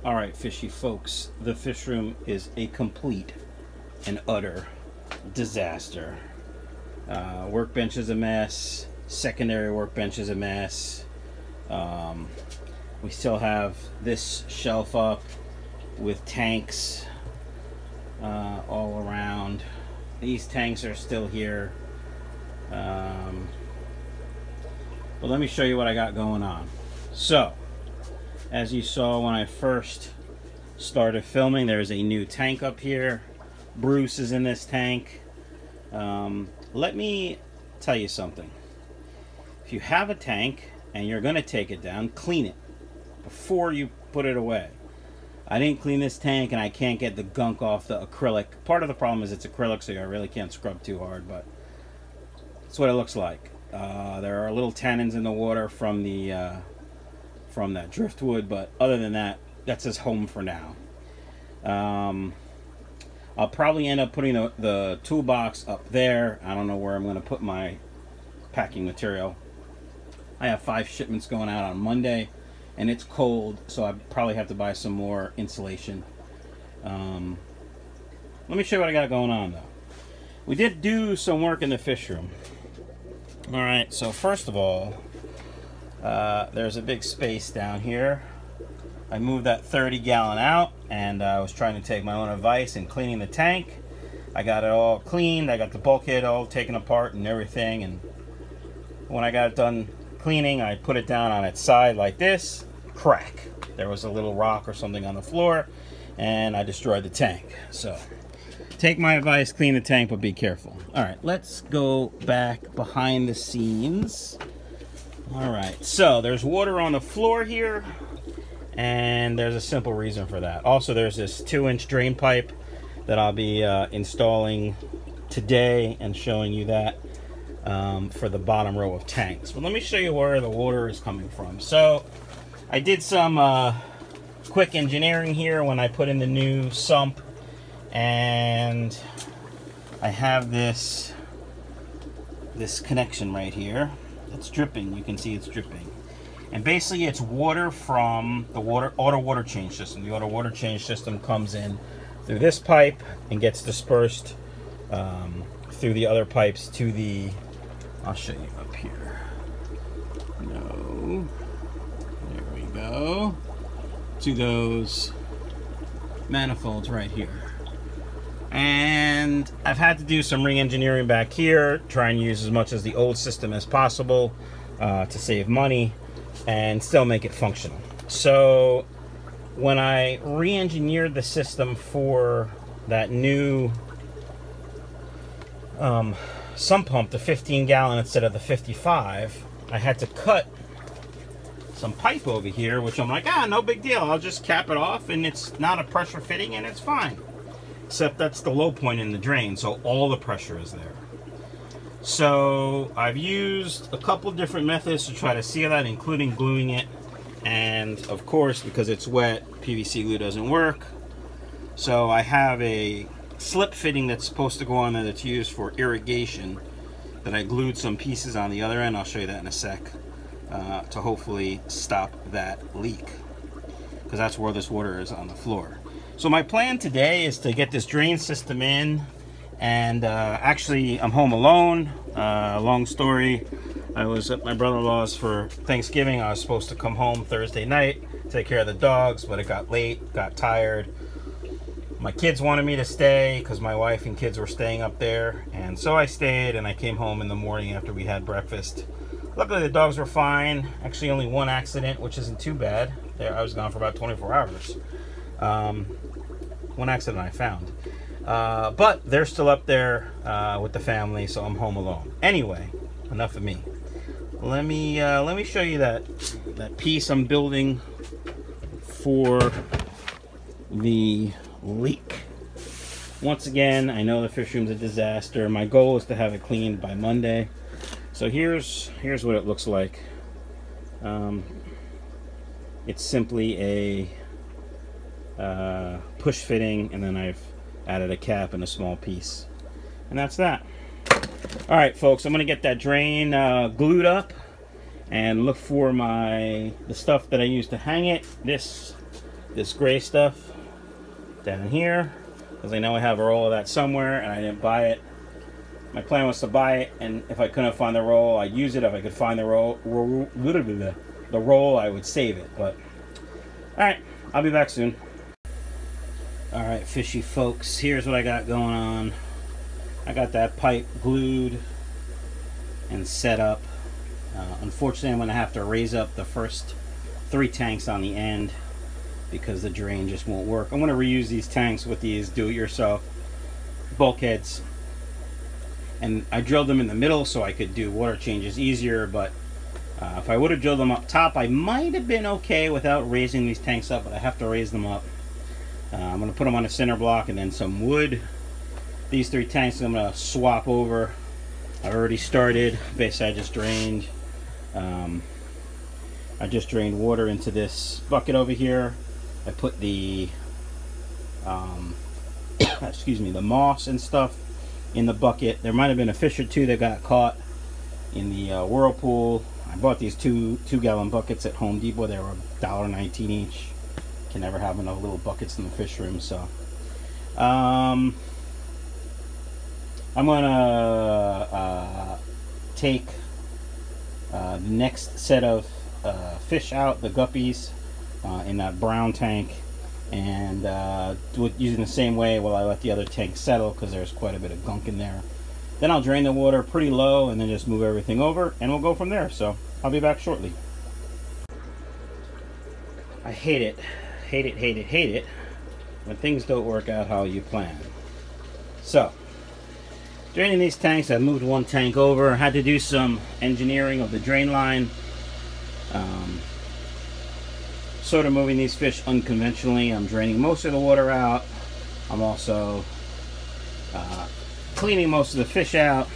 All right, fishy folks, the fish room is a complete and utter disaster. Workbench is a mess. Secondary workbench is a mess. We still have this shelf up with tanks all around. These tanks are still here. But let me show you what I got going on. So, as you saw when I first started filming, there's a new tank up here. Bruce is in this tank. Let me tell you something. If you have a tank and you're going to take it down, clean it before you put it away. I didn't clean this tank and I can't get the gunk off the acrylic. Part of the problem is it's acrylic, so I really can't scrub too hard, but that's what it looks like. There are little tannins in the water from the from that driftwood, but other than that, that's his home for now. I'll probably end up putting the toolbox up there. I don't know where I'm going to put my packing material. I have 5 shipments going out on Monday, and it's cold, so I probably have to buy some more insulation. Let me show you what I got going on, though. We did do some work in the fish room. All right, so first of all, there's a big space down here. I moved that 30-gallon out, and I was trying to take my own advice in cleaning the tank. I got it all cleaned. I got the bulkhead all taken apart and everything, and when I got it done cleaning, I put it down on its side like this. Crack. There was a little rock or something on the floor, and I destroyed the tank. So take my advice, clean the tank, but be careful. All right, let's go back behind the scenes. All right, so there's water on the floor here, and there's a simple reason for that. Also, there's this 2-inch drain pipe that I'll be installing today and showing you that for the bottom row of tanks. But let me show you where the water is coming from. So I did some quick engineering here when I put in the new sump, and I have this connection right here. It's dripping. You can see it's dripping, and basically it's water from the auto water change system. The auto water change system comes in through this pipe and gets dispersed through the other pipes to the, I'll show you up here. No, there we go, to those manifolds right here. And I've had to do some re-engineering back here, try and use as much as the old system as possible to save money and still make it functional. So when I re-engineered the system for that new sump pump, the 15-gallon instead of the 55, I had to cut some pipe over here, which I'm like, no big deal. I'll just cap it off, and it's not a pressure fitting, and it's fine. Except that's the low point in the drain, so all the pressure is there. So I've used a couple different methods to try to seal that, including gluing it. And of course, because it's wet, PVC glue doesn't work. So I have a slip fitting that's supposed to go on there that's used for irrigation that I glued some pieces on the other end. I'll show you that in a sec to hopefully stop that leak, because that's where this water is on the floor. So my plan today is to get this drain system in, and actually I'm home alone. Long story, I was at my brother-in-law's for Thanksgiving. I was supposed to come home Thursday night, take care of the dogs, but it got late, got tired. My kids wanted me to stay because my wife and kids were staying up there, and so I stayed, and I came home in the morning after we had breakfast. Luckily the dogs were fine. Actually only one accident, which isn't too bad. I was gone for about 24 hours. One accident I found, but they're still up there with the family, so I'm home alone. Anyway, enough of me. Let me show you that piece I'm building for the leak. Once again, I know the fish room's a disaster. My goal is to have it cleaned by Monday. So here's what it looks like. It's simply a push fitting, and then I've added a cap and a small piece, and that's that. All right, folks, I'm gonna get that drain glued up and look for the stuff that I used to hang it. This this gray stuff down here, because I know I have a roll of that somewhere and I didn't buy it. My plan was to buy it, and if I couldn't find the roll, I'd use it. If I could find the roll, I would save it. But all right, I'll be back soon. All right, fishy folks, here's what I got going on. I got that pipe glued and set up. Unfortunately, I'm going to have to raise up the first 3 tanks on the end because the drain just won't work. I'm going to reuse these tanks with these do-it-yourself bulkheads. And I drilled them in the middle so I could do water changes easier, but if I would have drilled them up top, I might have been okay without raising these tanks up, but I have to raise them up. I'm going to put them on a center block and then some wood. These 3 tanks I'm going to swap over. I already started. Basically, I just drained water into this bucket over here. I put the excuse me, the moss and stuff in the bucket. There might have been a fish or 2 that got caught in the whirlpool. I bought these 2-gallon buckets at Home Depot. They were $1.19 each. Can never have enough little buckets in the fish room. So I'm gonna take the next set of fish out, the guppies, in that brown tank, and do it using the same way while I let the other tank settle, because there's quite a bit of gunk in there. Then I'll drain the water pretty low and then just move everything over, and we'll go from there. So I'll be back shortly. I hate it when things don't work out how you plan. So draining these tanks, I moved 1 tank over. I had to do some engineering of the drain line. Sort of moving these fish unconventionally. I'm draining most of the water out. I'm also cleaning most of the fish out,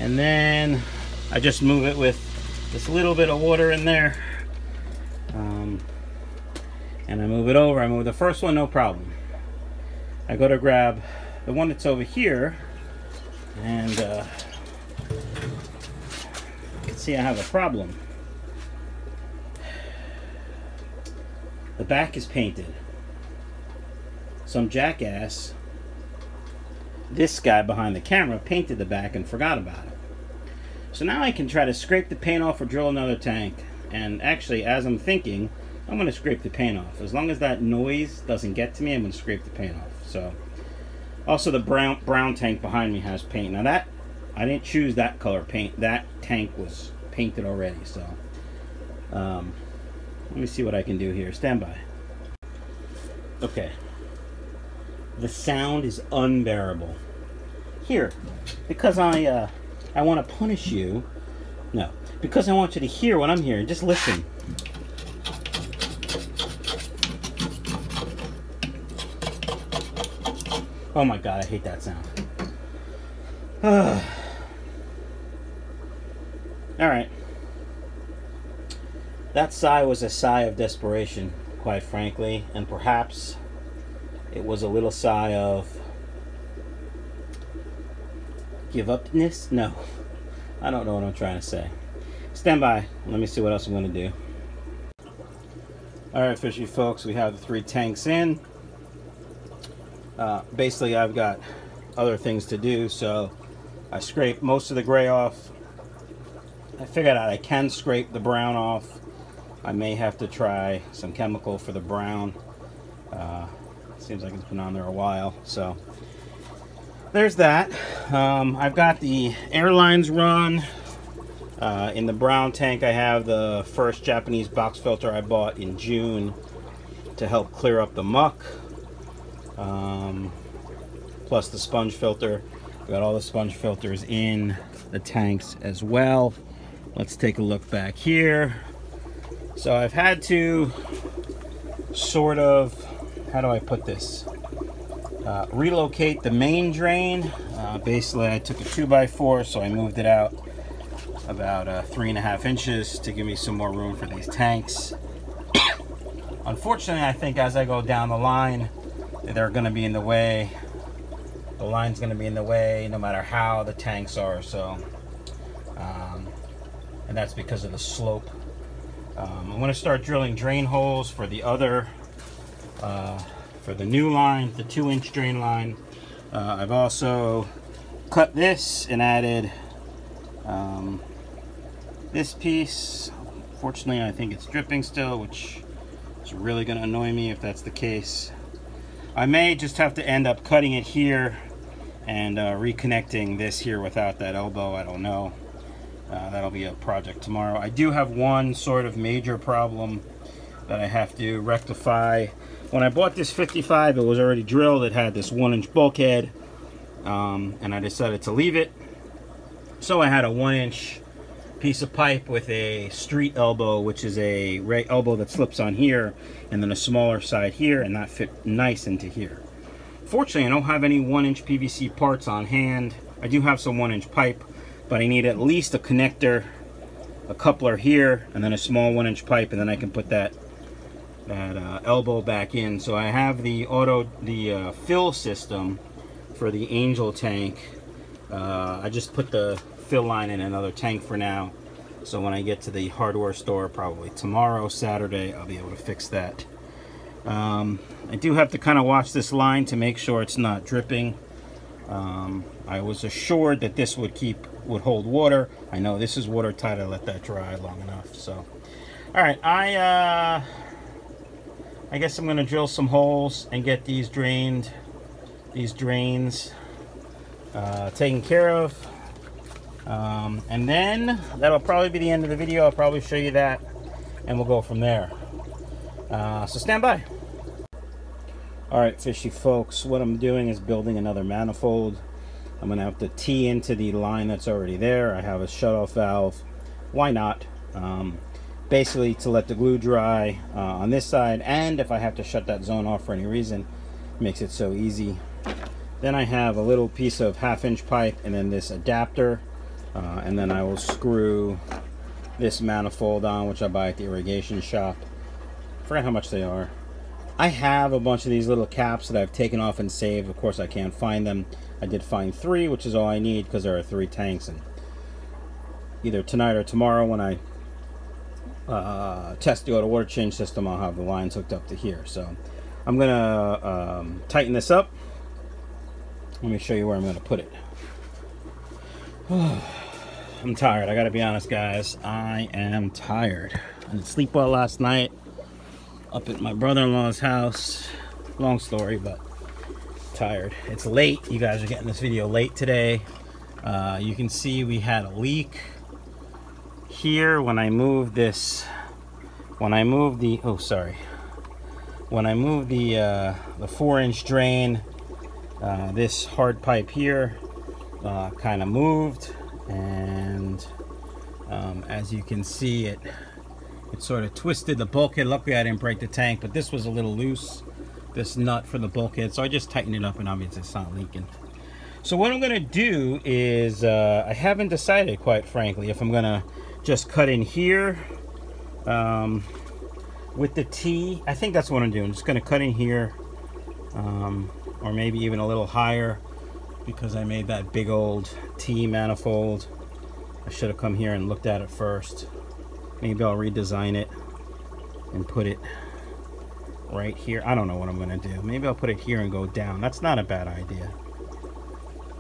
and then I just move it with this little bit of water in there, and I move it over. I move the first one, no problem. I go to grab the one that's over here, and you can see I have a problem. The back is painted. Some jackass, this guy behind the camera, painted the back and forgot about it. So now I can try to scrape the paint off or drill another tank. And actually, as I'm thinking, I'm going to scrape the paint off. As long as that noise doesn't get to me, I'm going to scrape the paint off. So, also the brown tank behind me has paint. Now that, I didn't choose that color paint. That tank was painted already. So, let me see what I can do here. Stand by. Okay. The sound is unbearable. Here, because I want to punish you. No, because I want you to hear what I'm hearing. Just listen. Oh my God, I hate that sound. All right. That sigh was a sigh of desperation, quite frankly, and perhaps it was a little sigh of give upness? No, I don't know what I'm trying to say. Stand by. Let me see what else I'm going to do. All right, fishy folks, we have the 3 tanks in. Basically, I've got other things to do, so I scraped most of the gray off. I figured out I can scrape the brown off. I may have to try some chemical for the brown. Seems like it's been on there a while. So there's that. I've got the air lines run. In the brown tank, I have the first Japanese box filter I bought in June to help clear up the muck. Plus the sponge filter. I've got all the sponge filters in the tanks as well. Let's take a look back here. So I've had to sort of, how do I put this? Relocate the main drain. Basically, I took a 2x4, so I moved it out about 3.5 inches to give me some more room for these tanks. Unfortunately, I think as I go down the line, they're going to be in the way. The line's going to be in the way no matter how the tanks are. So, and that's because of the slope. I'm going to start drilling drain holes for the other for the new line, the 2-inch drain line. I've also cut this and added this piece. Fortunately, I think it's dripping still, which is really going to annoy me if that's the case. I may just have to end up cutting it here and reconnecting this here without that elbow. I don't know. That'll be a project tomorrow. I do have one sort of major problem that I have to rectify. When I bought this 55, it was already drilled. It had this 1-inch bulkhead, and I decided to leave it. So I had a 1-inch piece of pipe with a street elbow, which is a elbow that slips on here, and then a smaller side here, and that fit nice into here. Fortunately, I don't have any 1-inch PVC parts on hand. I do have some 1-inch pipe, but I need at least a connector, a coupler here, and then a small 1-inch pipe, and then I can put that elbow back in. So I have the fill system for the Angel tank. I just put the fill line in another tank for now. So when I get to the hardware store, probably tomorrow, Saturday, I'll be able to fix that. I do have to kind of watch this line to make sure it's not dripping. I was assured that this would hold water. I know this is watertight. I let that dry long enough. So, all right, I guess I'm gonna drill some holes and get these drains taken care of, and then that'll probably be the end of the video. I'll probably show you that, and we'll go from there. So stand by. All right, fishy folks, what I'm doing is building another manifold. I'm gonna have to tee into the line that's already there. I have a shutoff valve. Why not? Basically to let the glue dry on this side, and if I have to shut that zone off for any reason, it makes it so easy. Then I have a little piece of 1/2-inch pipe, and then this adapter, and then I will screw this manifold on, which I buy at the irrigation shop. I forgot how much they are. I have a bunch of these little caps that I've taken off and saved. Of course, I can't find them. I did find 3, which is all I need because there are 3 tanks, and either tonight or tomorrow when I test the auto water change system, I'll have the lines hooked up to here. So I'm gonna tighten this up. Let me show you where I'm gonna put it. I'm tired. I gotta be honest, guys. I am tired. I didn't sleep well last night up at my brother-in-law's house. Long story, but tired. It's late. You guys are getting this video late today. You can see we had a leak here when I moved this. When I moved the 4-inch drain, this hard pipe here kind of moved, and as you can see, it sort of twisted the bulkhead. Luckily I didn't break the tank, but this was a little loose, this nut for the bulkhead, so I just tightened it up, and obviously it's not leaking. So what I'm gonna do is I haven't decided, quite frankly, if I'm gonna just cut in here with the T. I think that's what I'm doing. Just gonna cut in here, or maybe even a little higher, because I made that big old T manifold. I should have come here and looked at it first. Maybe I'll redesign it and put it right here. I don't know what I'm gonna do. Maybe I'll put it here and go down. That's not a bad idea.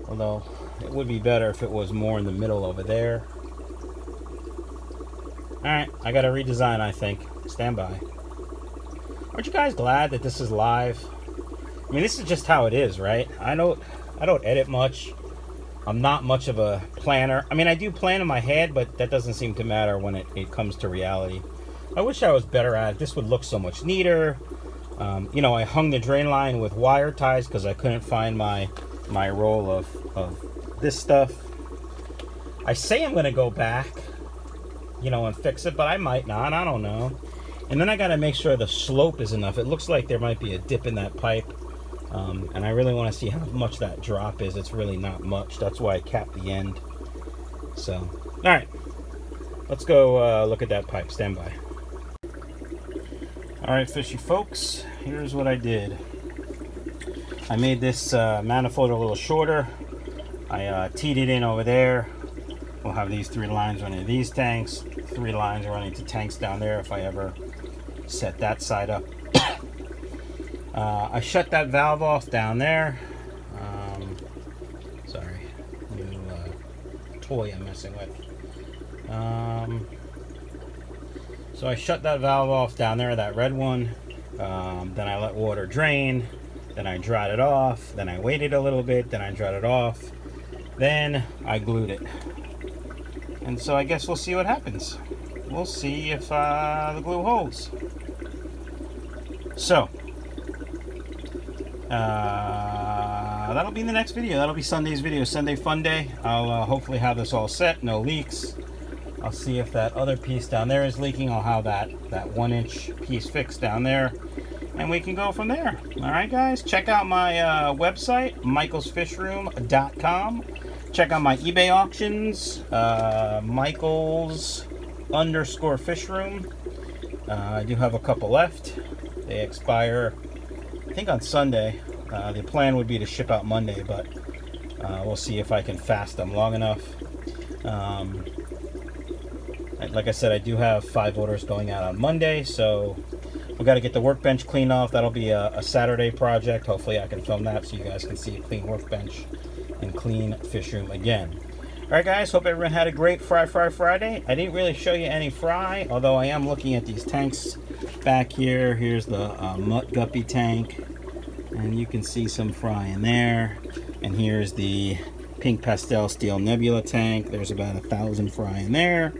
Although it would be better if it was more in the middle over there. Alright, I gotta redesign, I think. Stand by. Aren't you guys glad that this is live? I mean, this is just how it is, right? I don't edit much. I'm not much of a planner. I mean, I do plan in my head, but that doesn't seem to matter when it comes to reality. I wish I was better at it. This would look so much neater. You know, I hung the drain line with wire ties because I couldn't find my roll of this stuff. I say I'm gonna go back, you know, and fix it, but I might not. I don't know. And then I gotta make sure the slope is enough. It looks like there might be a dip in that pipe. And I really want to see how much that drop is. It's really not much. That's why I capped the end. So, all right, let's go look at that pipe. Stand by. All right, fishy folks, here's what I did. I made this manifold a little shorter. I teed it in over there. We'll have these 3 lines running to these tanks, 3 lines running to tanks down there if I ever set that side up. I shut that valve off down there. Sorry, new toy I'm messing with. So I shut that valve off down there, that red one. Then I let water drain. Then I dried it off. Then I waited a little bit. Then I dried it off. Then I glued it. And so I guess we'll see what happens. We'll see if the glue holds. So that'll be in the next video. That'll be Sunday's video, Sunday Fun Day. I'll hopefully have this all set, no leaks. I'll see if that other piece down there is leaking. I'll have that 1-inch piece fixed down there, and we can go from there. All right, guys, check out my website, michaelsfishroom.com. Check out my eBay auctions, Michaels_fishroom. I do have a couple left. They expire, I think, on Sunday. The plan would be to ship out Monday, but we'll see if I can fast them long enough. Like I said, I do have 5 orders going out on Monday, so we got to get the workbench cleaned off. That'll be a Saturday project. Hopefully I can film that so you guys can see a clean workbench and clean fish room again. All right, guys, hope everyone had a great Fry Friday. I didn't really show you any fry, although I am looking at these tanks back here. Here's the Mutt Guppy tank, and you can see some fry in there. And here's the Pink Pastel Steel Nebula tank. There's about 1,000 fry in there.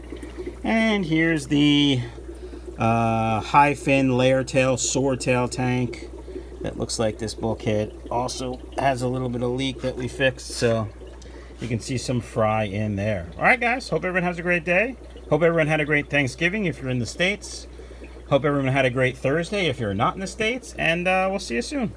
And here's the high fin layer tail swordtail tank. That looks like this bulkhead also has a little bit of leak that we fixed, so you can see some fry in there. All right, guys, hope everyone has a great day. Hope everyone had a great Thanksgiving if you're in the States. Hope everyone had a great Thursday if you're not in the States, and we'll see you soon.